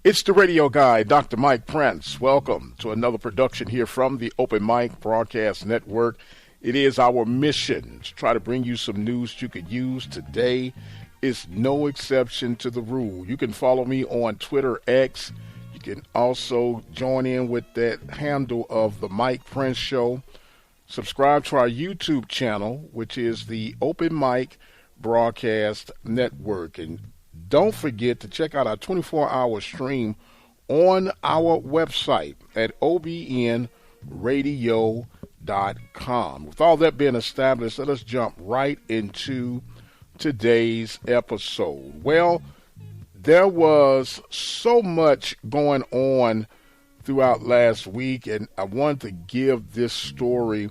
It's the radio guy, Dr. Mike Prince. Welcome to another production here from the Open Mic Broadcast Network. It is our mission to try to bring you some news you could use. Today is no exception to the rule. You can follow me on Twitter X. You can also join in with that handle of the Mike Prince Show. Subscribe to our YouTube channel, which is the Open Mic Broadcast Network. And don't forget to check out our 24-hour stream on our website at obnradio.com. With all that being established, let us jump right into today's episode. Well, there was so much going on throughout last week, and I wanted to give this story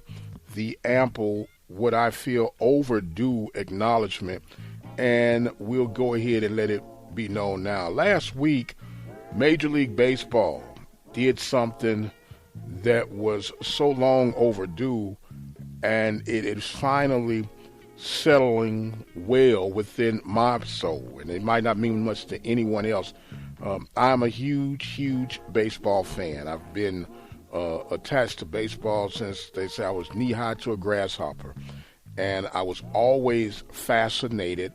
the ample, what I feel overdue acknowledgement, and we'll go ahead and let it be known now. Last week, Major League Baseball did something that was so long overdue, and it is finally settling well within my soul, and it might not mean much to anyone else. I'm a huge baseball fan. I've been attached to baseball since they say I was knee-high to a grasshopper, and I was always fascinated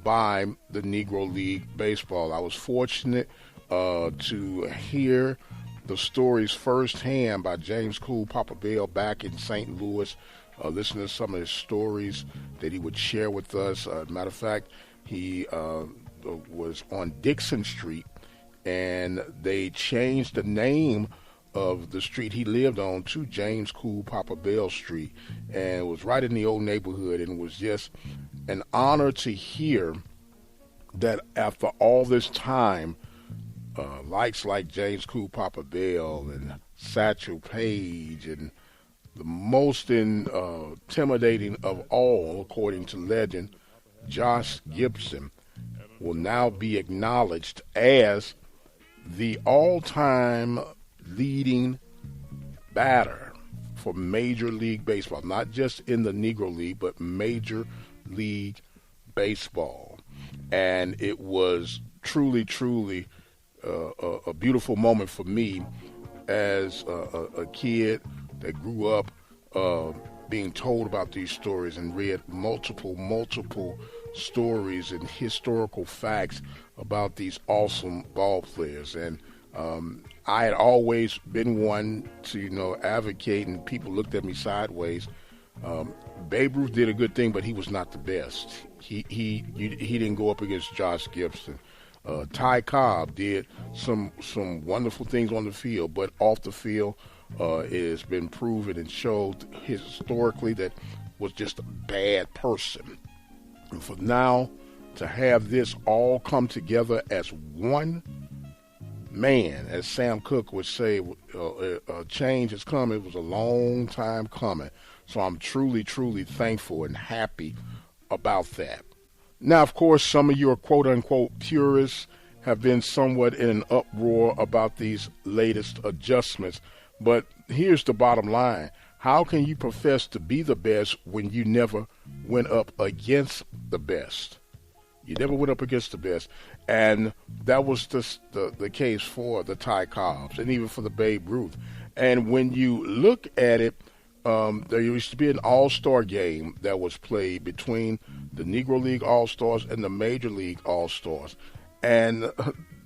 by the Negro League Baseball. I was fortunate to hear the stories firsthand by James Cool Papa Bell back in St. Louis, listen to some of his stories that he would share with us. Matter of fact, he was on Dixon Street, and they changed the name of the street he lived on to James Cool Papa Bell Street, and it was right in the old neighborhood, and it was just an honor to hear that after all this time, likes like James Cool Papa Bell and Satchel Paige, and the most intimidating of all, according to legend, Josh Gibson, will now be acknowledged as the all-time leading batter for Major League Baseball, not just in the Negro League, but Major League Baseball. And it was truly a beautiful moment for me as a kid that grew up being told about these stories and read multiple stories and historical facts about these awesome ball players. And I had always been one to, advocate, and people looked at me sideways. Babe Ruth did a good thing, but he was not the best. He didn't go up against Josh Gibson. Ty Cobb did some wonderful things on the field, but off the field, it has been proven and showed historically that was just a bad person. And for now to have this all come together as one man, as Sam Cooke would say, a change has come. It was a long time coming. So I'm truly thankful and happy about that. Now, of course, some of your quote-unquote purists have been somewhat in an uproar about these latest adjustments. But here's the bottom line. How can you profess to be the best when you never went up against the best? You never went up against the best. And that was the case for the Ty Cobbs and even for the Babe Ruth. And when you look at it, there used to be an all-star game that was played between the Negro League All-Stars and the Major League All-Stars. And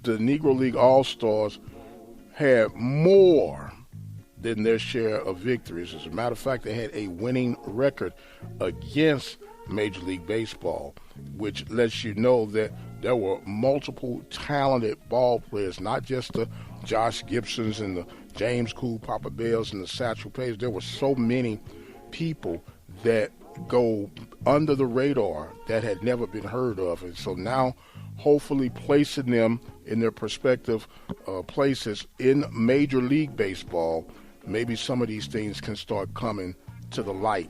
the Negro League All-Stars had more than their share of victories. As a matter of fact, they had a winning record against Major League Baseball, which lets you know that there were multiple talented ball players, not just the Josh Gibsons and the James Cool Papa Bells and the Satchel Paige. There were so many people that go under the radar that had never been heard of. And so now, hopefully placing them in their prospective places in Major League Baseball, maybe some of these things can start coming to the light.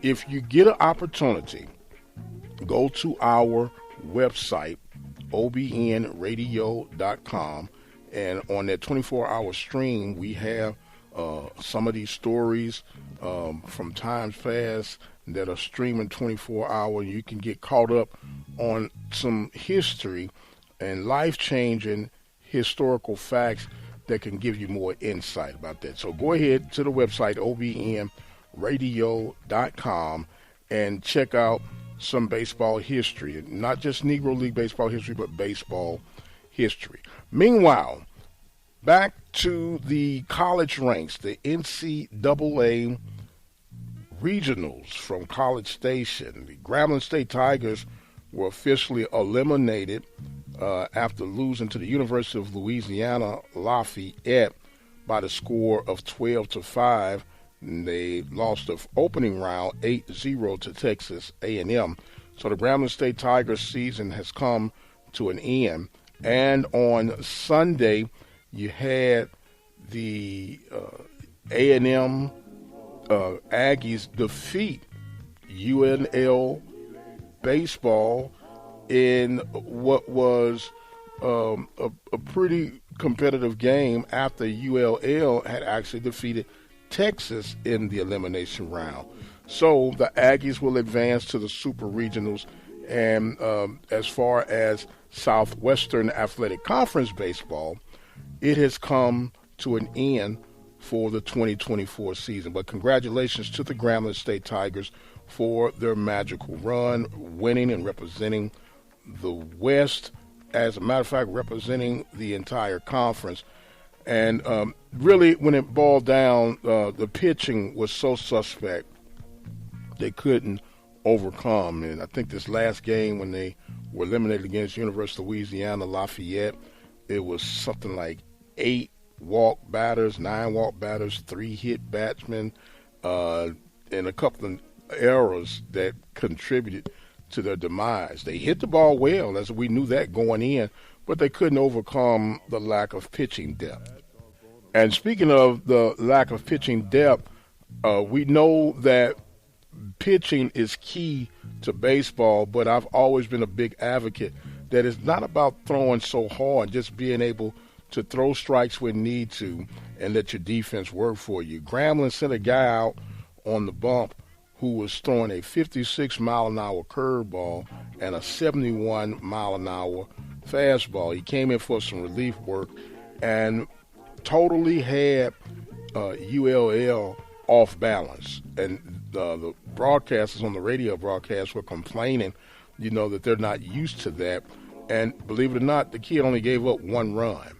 If you get an opportunity, go to our website, obnradio.com, and on that 24-hour stream, we have some of these stories from times past that are streaming 24-hour. You can get caught up on some history and life-changing historical facts that can give you more insight about that. So go ahead to the website, obnradio.com, and check out some baseball history, not just Negro League baseball history, but baseball history. Meanwhile, back to the college ranks, the NCAA regionals from College Station. The Grambling State Tigers were officially eliminated after losing to the University of Louisiana Lafayette by the score of 12-5. And they lost the opening round 8-0 to Texas A&M. So the Grambling State Tigers season has come to an end. And on Sunday, you had the A&M Aggies defeat UNL baseball in what was a pretty competitive game after ULL had actually defeated Texas in the elimination round. So the Aggies will advance to the Super Regionals, and as far as Southwestern Athletic Conference baseball, it has come to an end for the 2024 season. But congratulations to the Grambling State Tigers for their magical run, winning and representing the West, as a matter of fact, representing the entire conference. And really, when it boiled down, the pitching was so suspect they couldn't overcome. And I think this last game, when they were eliminated against University of Louisiana Lafayette, it was something like 8 walk batters, 9 walk batters, 3 hit batsmen, and a couple of errors that contributed to their demise. They hit the ball well, as we knew that going in, but they couldn't overcome the lack of pitching depth. And speaking of the lack of pitching depth, we know that pitching is key to baseball, but I've always been a big advocate that it's not about throwing so hard, just being able to throw strikes when need to and let your defense work for you. Grambling sent a guy out on the bump who was throwing a 56-mile-an-hour curveball and a 71-mile-an-hour fastball. He came in for some relief work and totally had ULL off balance. And the broadcasters on the radio broadcast were complaining, that they're not used to that. And believe it or not, the kid only gave up 1 run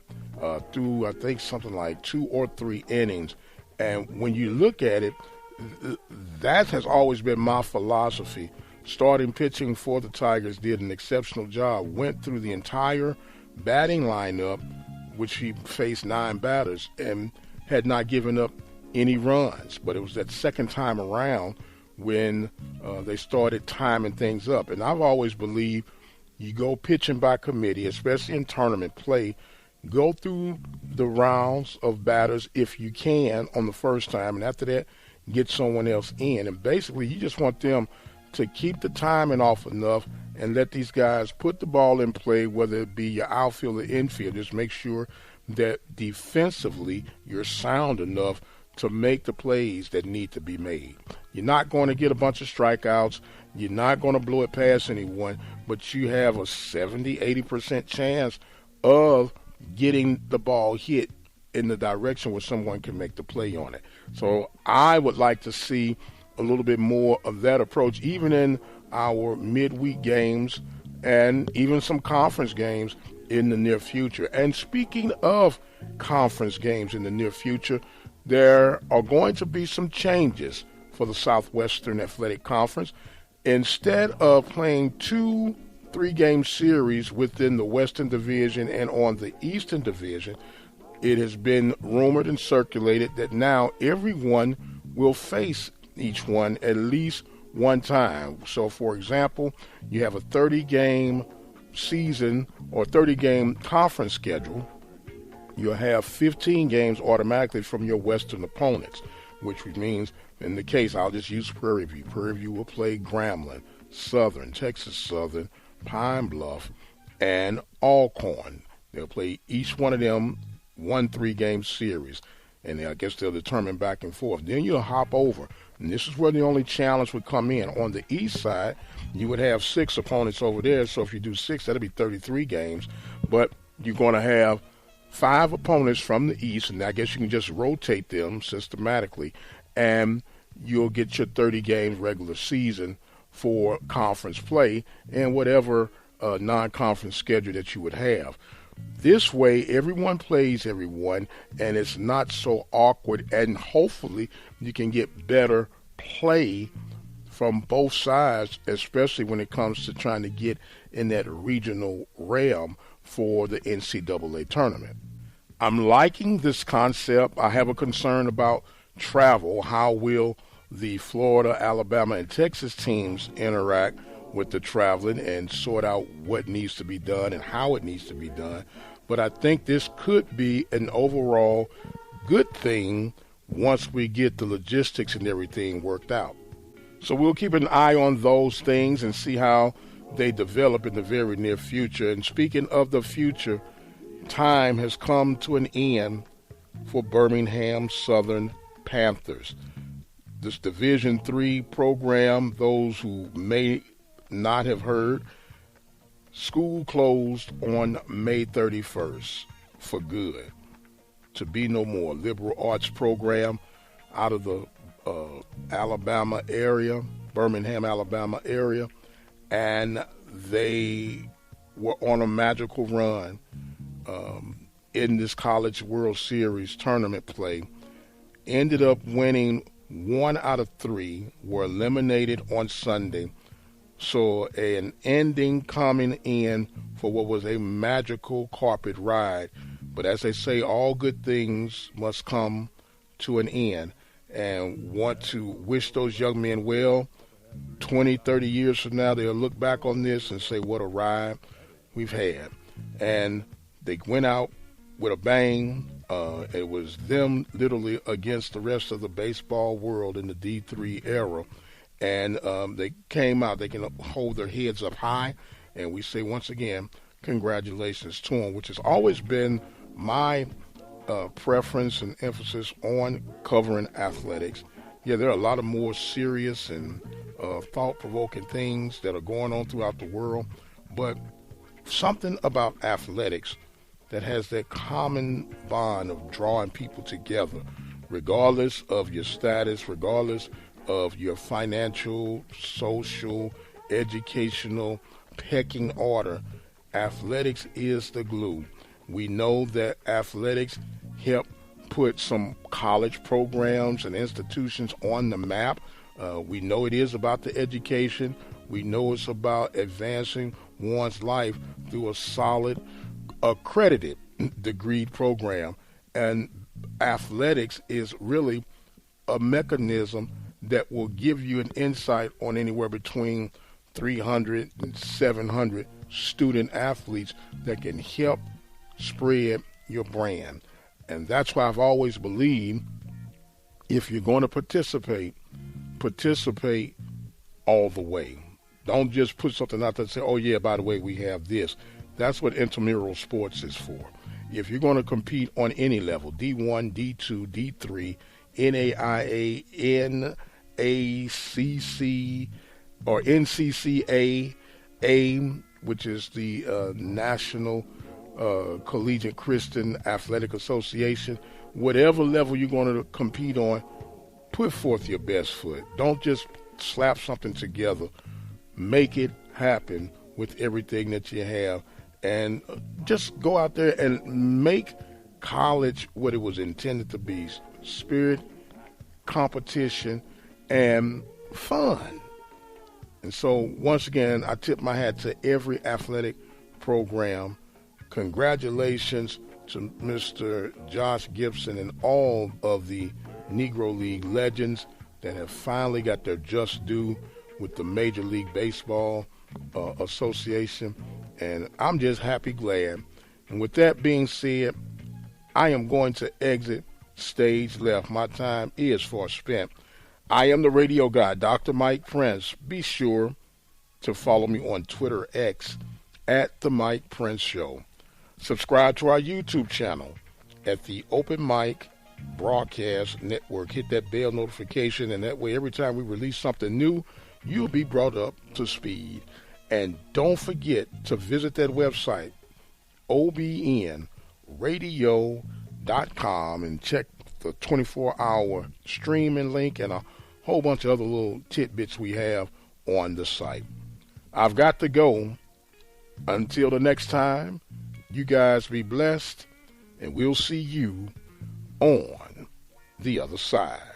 through, I think, something like 2 or 3 innings. And when you look at it, that has always been my philosophy. Starting pitching for the Tigers, did an exceptional job, went through the entire batting lineup, which he faced 9 batters, and had not given up any runs. But it was that second time around when they started timing things up. And I've always believed you go pitching by committee, especially in tournament play. Go through the rounds of batters if you can on the first time, and after that, get someone else in. And basically, you just want them to keep the timing off enough and let these guys put the ball in play, whether it be your outfield or infield. Just make sure that defensively you're sound enough to make the plays that need to be made. You're not going to get a bunch of strikeouts. You're not going to blow it past anyone, but you have a 70-80% chance of getting the ball hit in the direction where someone can make the play on it. So I would like to see a little bit more of that approach, even in our midweek games and even some conference games in the near future. And speaking of conference games in the near future, there are going to be some changes for the Southwestern Athletic Conference. Instead of playing 2 3-game series within the Western Division and on the Eastern Division, it has been rumored and circulated that now everyone will face each one at least one time. So, for example, you have a 30-game season or 30-game conference schedule. You'll have 15 games automatically from your Western opponents, which means, in the case, I'll just use Prairie View. Prairie View will play Grambling, Southern, Texas Southern, Pine Bluff, and Alcorn. They'll play each one of them 1 3-game series, and I guess they'll determine back and forth. Then you'll hop over, and this is where the only challenge would come in. On the east side, you would have 6 opponents over there, so if you do 6, that'll be 33 games, but you're going to have 5 opponents from the East, and I guess you can just rotate them systematically, and you'll get your 30 games regular season for conference play and whatever non-conference schedule that you would have. This way, everyone plays everyone, and it's not so awkward, and hopefully you can get better play from both sides, especially when it comes to trying to get in that regional realm for the NCAA tournament. I'm liking this concept. I have a concern about travel. How will the Florida, Alabama, and Texas teams interact with the traveling and sort out what needs to be done and how it needs to be done? But I think this could be an overall good thing once we get the logistics and everything worked out. So we'll keep an eye on those things and see how they develop in the very near future. And speaking of the future, time has come to an end for Birmingham Southern Panthers. This Division III program, those who may not have heard, school closed on May 31st for good. To be no more. Liberal arts program out of the Alabama area, Birmingham, Alabama area, and they were on a magical run in this College World Series tournament play. Ended up winning 1 out of 3, were eliminated on Sunday. So an ending coming in for what was a magical carpet ride. But as they say, all good things must come to an end. And want to wish those young men well. 20, 30 years from now, they'll look back on this and say, what a ride we've had. And they went out with a bang. It was them literally against the rest of the baseball world in the D3 era. And they came out. They can hold their heads up high. And we say, once again, congratulations to them, which has always been my preference and emphasis on covering athletics. Yeah, there are a lot of more serious and thought-provoking things that are going on throughout the world, but something about athletics that has that common bond of drawing people together, regardless of your status, regardless of your financial, social, educational, pecking order. Athletics is the glue. We know that athletics help put some college programs and institutions on the map. We know it is about the education. We know it's about advancing one's life through a solid, accredited degree program. And athletics is really a mechanism that will give you an insight on anywhere between 300 and 700 student athletes that can help spread your brand. And that's why I've always believed if you're going to participate all the way. Don't just put something out there and say, oh yeah, by the way, we have this. That's what intramural sports is for. If you're going to compete on any level, D1, D2, D3, NAIA, NACC, or NCCA, which is the National Collegiate Christian Athletic Association, whatever level you're going to compete on, put forth your best foot. Don't just slap something together. Make it happen with everything that you have, and just go out there and make college what it was intended to be: spirit, competition, and fun. And so once again, I tip my hat to every athletic program. Congratulations to Mr. Josh Gibson and all of the Negro League legends that have finally got their just due with the Major League Baseball Association. And I'm just happy, glad. And with that being said, I am going to exit stage left. My time is far spent. I am the radio guy, Dr. Mike Prince. Be sure to follow me on Twitter X at The Mike Prince Show. Subscribe to our YouTube channel at the Open Mic Broadcast Network. Hit that bell notification, and that way every time we release something new, you'll be brought up to speed. And don't forget to visit that website, OBN radio.com and check the 24-hour streaming link and a whole bunch of other little tidbits we have on the site. I've got to go. Until the next time, you guys be blessed, and we'll see you on the other side.